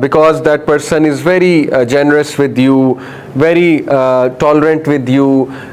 because that person is very generous with you, very tolerant with you,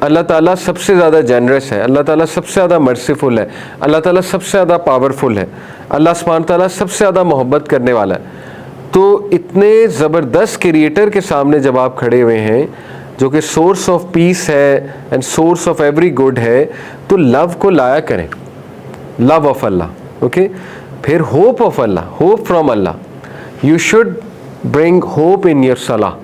اللہ تعالیٰ سب سے زیادہ generous ہے، اللہ تعالیٰ سب سے زیادہ مرسیفل ہے، اللہ تعالیٰ سب سے زیادہ پاورفل ہے، اللہ سبحانہ تعالیٰ سب سے زیادہ محبت کرنے والا ہے. تو اتنے زبردست کریٹر کے سامنے جب آپ کھڑے ہوئے ہیں جو کہ سورس آف پیس ہے and source of every good ہے، تو لو کو لایا کریں، لو آف اللہ. اوکے، پھر hope of Allah, hope from Allah. You should bring hope in your صلاح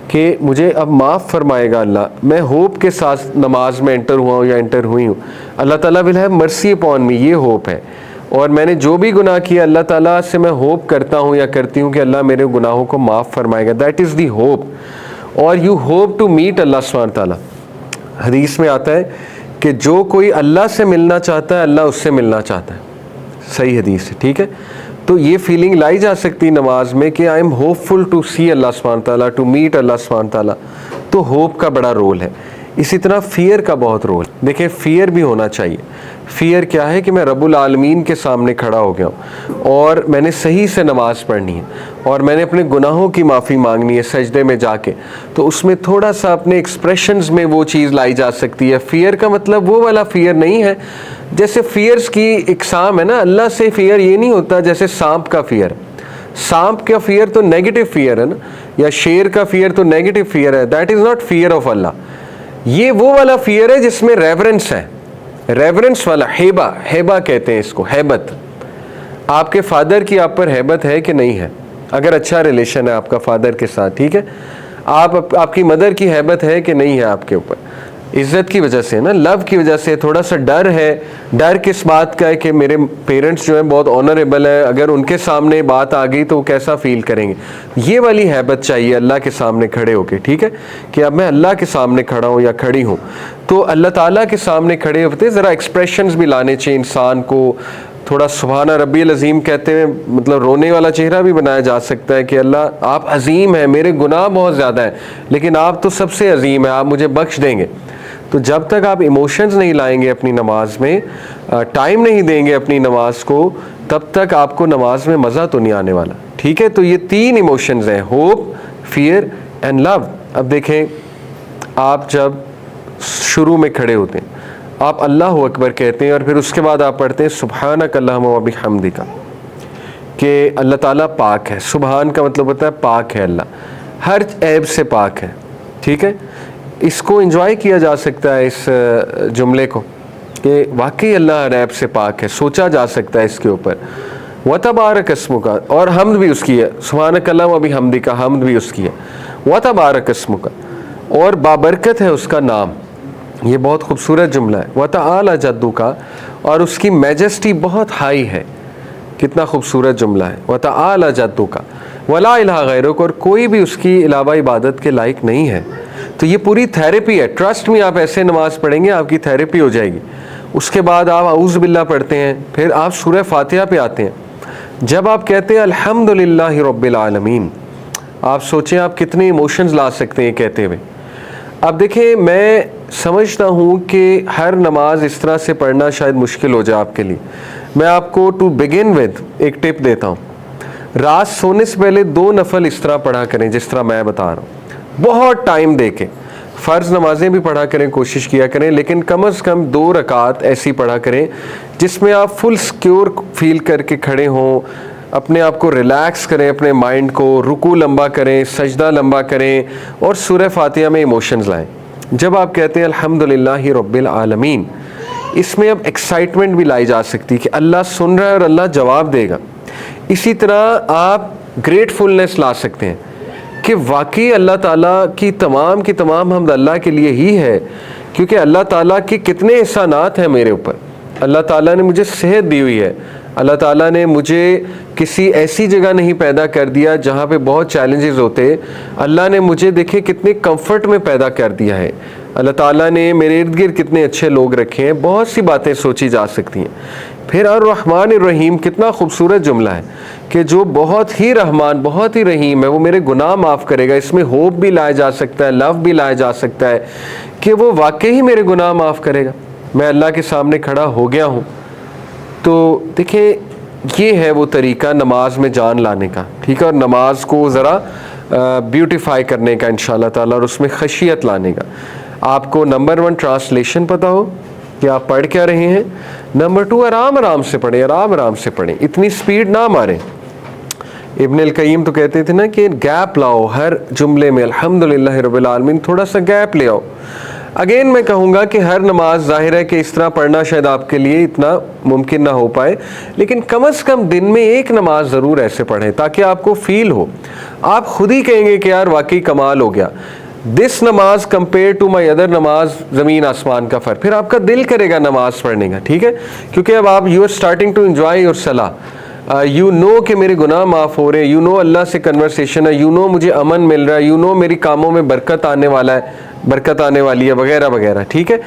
کہ مجھے اب معاف فرمائے گا اللہ، میں ہوپ کے ساتھ نماز میں انٹر ہوا ہوں یا انٹر ہوئی ہوں، اللہ تعالیٰ ول ہیو مرسی اپون می، یہ ہوپ ہے. اور میں نے جو بھی گناہ کیا اللہ تعالیٰ سے میں ہوپ کرتا ہوں یا کرتی ہوں کہ اللہ میرے گناہوں کو معاف فرمائے گا. That is the hope. اور یو ہوپ ٹو میٹ اللہ سبحانہ تعالیٰ. حدیث میں آتا ہے کہ جو کوئی اللہ سے ملنا چاہتا ہے اللہ اس سے ملنا چاہتا ہے، صحیح حدیث ہے. ٹھیک ہے، تو یہ فیلنگ لائی جا سکتی نماز میں کہ I am hopeful to see اللہ سبحانہ تعالیٰ، ٹو میٹ اللہ سبحانہ تعالیٰ. تو ہوپ کا بڑا رول ہے. اسی طرح فیئر کا بہت رول. دیکھیں فیئر بھی ہونا چاہیے. فیئر کیا ہے کہ میں رب العالمین کے سامنے کھڑا ہو گیا ہوں اور میں نے صحیح سے نماز پڑھنی ہے اور میں نے اپنے گناہوں کی معافی مانگنی ہے سجدے میں جا کے. تو اس میں تھوڑا سا اپنے ایکسپریشنز میں وہ چیز لائی جا سکتی ہے. فیئر کا مطلب وہ والا فیئر نہیں ہے جیسے فیئرز کی اقسام ہے نا. اللہ سے فیئر یہ نہیں ہوتا جیسے سانپ کا فیئر. سانپ کا فیئر تو نیگیٹو فیئر ہے نا، یا شیر کا فیئر تو نیگیٹو فیئر ہے. That is not fear of اللہ. یہ وہ والا فیئر ہے جس میں ریورنس ہے، ریورنس والا. ہیبا، ہیبا کہتے ہیں اس کو، ہیبت. آپ کے فادر کی آپ پر ہیبت ہے کہ نہیں ہے؟ اگر اچھا ریلیشن ہے آپ کا فادر کے ساتھ، ٹھیک ہے، آپ کی مدر کی ہیبت ہے کہ نہیں ہے آپ کے اوپر؟ عزت کی وجہ سے نا، لو کی وجہ سے. تھوڑا سا ڈر ہے. ڈر کس بات کا ہے کہ میرے پیرنٹس جو ہیں بہت آنریبل ہے، اگر ان کے سامنے بات آ گئی تو وہ کیسا فیل کریں گے. یہ والی ہیبت چاہیے اللہ کے سامنے کھڑے ہو کے. ٹھیک ہے، کہ اب میں اللہ کے سامنے کھڑا ہوں یا کھڑی ہوں. تو اللہ تعالیٰ کے سامنے کھڑے ہوتے ذرا ایکسپریشنز بھی لانے چاہیے انسان کو. تھوڑا سبحان ربی العظیم کہتے ہوئے مطلب رونے والا چہرہ بھی بنایا جا سکتا ہے کہ اللہ آپ عظیم ہیں، میرے گناہ بہت زیادہ ہیں لیکن آپ تو سب سے عظیم ہیں، آپ مجھے بخش دیں گے. تو جب تک آپ ایموشنز نہیں لائیں گے اپنی نماز میں، ٹائم نہیں دیں گے اپنی نماز کو، تب تک آپ کو نماز میں مزہ تو نہیں آنے والا. ٹھیک ہے، تو یہ تین ایموشنز ہیں، ہوپ، فیئر اینڈ لو. اب دیکھیں آپ جب شروع میں کھڑے ہوتے ہیں آپ اللہ اکبر کہتے ہیں اور پھر اس کے بعد آپ پڑھتے ہیں سبحانک اللہم و بحمدک، کہ اللہ تعالیٰ پاک ہے. سبحان کا مطلب ہوتا ہے پاک ہے اللہ، ہر عیب سے پاک ہے. ٹھیک ہے، اس کو انجوائے کیا جا سکتا ہے اس جملے کو کہ واقعی اللہ ہر عیب سے پاک ہے، سوچا جا سکتا ہے اس کے اوپر. وتبارک اسمک، اور حمد بھی اس کی ہے، سبحانک اللہم و بحمدک، حمد بھی اس کی ہے. وتبارک اسمک، اور بابرکت ہے اس کا نام. یہ بہت خوبصورت جملہ ہے. وتعالی جدک، اور اس کی میجسٹی بہت ہائی ہے. کتنا خوبصورت جملہ ہے. وتعالی جدک ولا الہ غیرک، اور کوئی بھی اس کی علاوہ عبادت کے لائق نہیں ہے. تو یہ پوری تھیراپی ہے. ٹرسٹ میں آپ ایسے نماز پڑھیں گے آپ کی تھیراپی ہو جائے گی. اس کے بعد آپ اعوذ باللہ پڑھتے ہیں، پھر آپ سورہ فاتحہ پہ آتے ہیں. جب آپ کہتے ہیں الحمدللہ رب العالمین، آپ سوچیں آپ کتنے ایموشنز لا سکتے ہیں کہتے ہوئے. اب دیکھیں میں سمجھتا ہوں کہ ہر نماز اس طرح سے پڑھنا شاید مشکل ہو جائے آپ کے لیے. میں آپ کو ٹو بگن ود ایک ٹپ دیتا ہوں. رات سونے سے پہلے 2 نفل اس طرح پڑھا کریں جس طرح میں بتا رہا ہوں. بہت ٹائم دے کے. فرض نمازیں بھی پڑھا کریں، کوشش کیا کریں، لیکن کم از کم 2 رکعت ایسی پڑھا کریں جس میں آپ فل سیکیور فیل کر کے کھڑے ہوں، اپنے آپ کو ریلیکس کریں، اپنے مائنڈ کو، رکوع لمبا کریں، سجدہ لمبا کریں اور سورہ فاتحہ میں ایموشنز لائیں. جب آپ کہتے ہیں الحمدللہ رب العالمین، اس میں اب ایکسائٹمنٹ بھی لائی جا سکتی کہ اللہ سن رہا ہے اور اللہ جواب دے گا. اسی طرح آپ گریٹفلنس لا سکتے ہیں کہ واقعی اللہ تعالیٰ کی تمام حمد اللہ کے لیے ہی ہے، کیونکہ اللہ تعالیٰ کے کتنے احسانات ہیں میرے اوپر. اللہ تعالیٰ نے مجھے صحت دی ہوئی ہے، اللہ تعالیٰ نے مجھے کسی ایسی جگہ نہیں پیدا کر دیا جہاں پہ بہت چیلنجز ہوتے. اللہ نے مجھے دیکھیں کتنے کمفرٹ میں پیدا کر دیا ہے. اللہ تعالیٰ نے میرے ارد گرد کتنے اچھے لوگ رکھے ہیں. بہت سی باتیں سوچی جا سکتی ہیں. پھر الرحمن الرحیم، کتنا خوبصورت جملہ ہے کہ جو بہت ہی رحمان بہت ہی رحیم ہے وہ میرے گناہ معاف کرے گا. اس میں ہوپ بھی لایا جا سکتا ہے، لو بھی لایا جا سکتا ہے کہ وہ واقعی میرے گناہ معاف کرے گا. میں اللہ کے سامنے کھڑا ہو گیا ہوں. تو دیکھیں یہ ہے وہ طریقہ نماز میں جان لانے کا. ٹھیک ہے، اور نماز کو ذرا بیوٹیفائی کرنے کا انشاءاللہ تعالیٰ، اور اس میں خشیت لانے کا. آپ کو نمبر 1 ٹرانسلیشن پتہ ہو کہ آپ پڑھ کیا رہے ہیں، نمبر 2 آرام آرام سے پڑھیں، آرام آرام سے پڑھیں، اتنی سپیڈ نہ ماریں۔ ابن القیم تو کہتے تھے نا کہ گیپ لاؤ ہر جملے میں، الحمدللہ رب العالمین، تھوڑا سا گیپ لے آؤ۔ اگین میں کہوں گا کہ ہر نماز ظاہر ہے کہ اس طرح پڑھنا شاید آپ کے لیے اتنا ممکن نہ ہو پائے، لیکن کم از کم دن میں ایک نماز ضرور ایسے پڑھیں تاکہ آپ کو فیل ہو، آپ خود ہی کہیں گے کہ یار واقعی کمال ہو گیا، دس نماز کمپیئر ٹو مائی ادر نماز، زمین آسمان کا فرق، پھر آپ کا دل کرے گا نماز پڑھنے کا، ٹھیک ہے، کیونکہ اب آپ you are starting to enjoy your صلاح، یو نو کہ میرے گناہ معاف ہو رہے ہیں، یو نو اللہ سے کنورسیشن ہے، یو نو مجھے امن مل رہا ہے، یو نو میری کاموں میں برکت آنے والا ہے، برکت آنے والی ہے، وغیرہ وغیرہ، ٹھیک ہے۔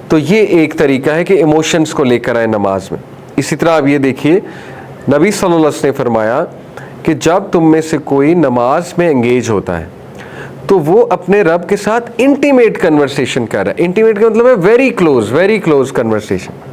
تو یہ ایک طریقہ ہے کہ ایموشنز کو لے کر آئے نماز میں۔ اسی طرح آپ یہ دیکھیے نبی صلی اللہ علیہ وسلم نے فرمایا کہ جب تم میں سے کوئی نماز میں انگیج ہوتا ہے تو وہ اپنے رب کے ساتھ انٹیمیٹ کنورسیشن کر رہا ہے۔ انٹیمیٹ کا مطلب ہے ویری کلوز کنورسیشن۔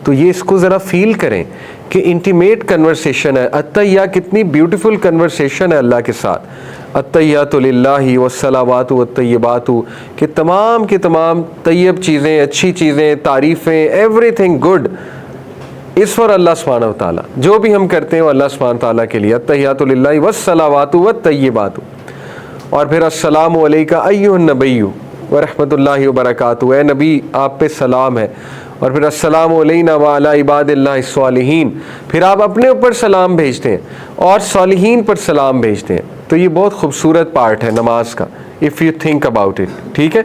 تو یہ اس کو ذرا فیل کریں کہ انٹیمیٹ کنورسیشن ہے۔ التحیہ کتنی بیوٹیفل کنورسیشن ہے اللہ کے ساتھ، التحیات للہ والصلوات والطیبات، کہ تمام کے تمام طیب چیزیں، اچھی چیزیں، تعریفیں، everything good as for اللہ سبحانہ و تعالیٰ، جو بھی ہم کرتے ہیں وہ اللہ سبحانہ و تعالیٰ کے لیے، التحیات للہ والصلوات والطیبات، اور پھر السلام علیکہ ایھا النبی ورحمۃ اللہ وبرکاتہ، اے نبی آپ پہ سلام ہے، اور پھر السلام علینا وعلی عباد اللہ الصالحین، پھر آپ اپنے اوپر سلام بھیجتے ہیں اور صالحین پر سلام بھیجتے ہیں۔ تو یہ بہت خوبصورت پارٹ ہے نماز کا، if you think about it, ٹھیک ہے۔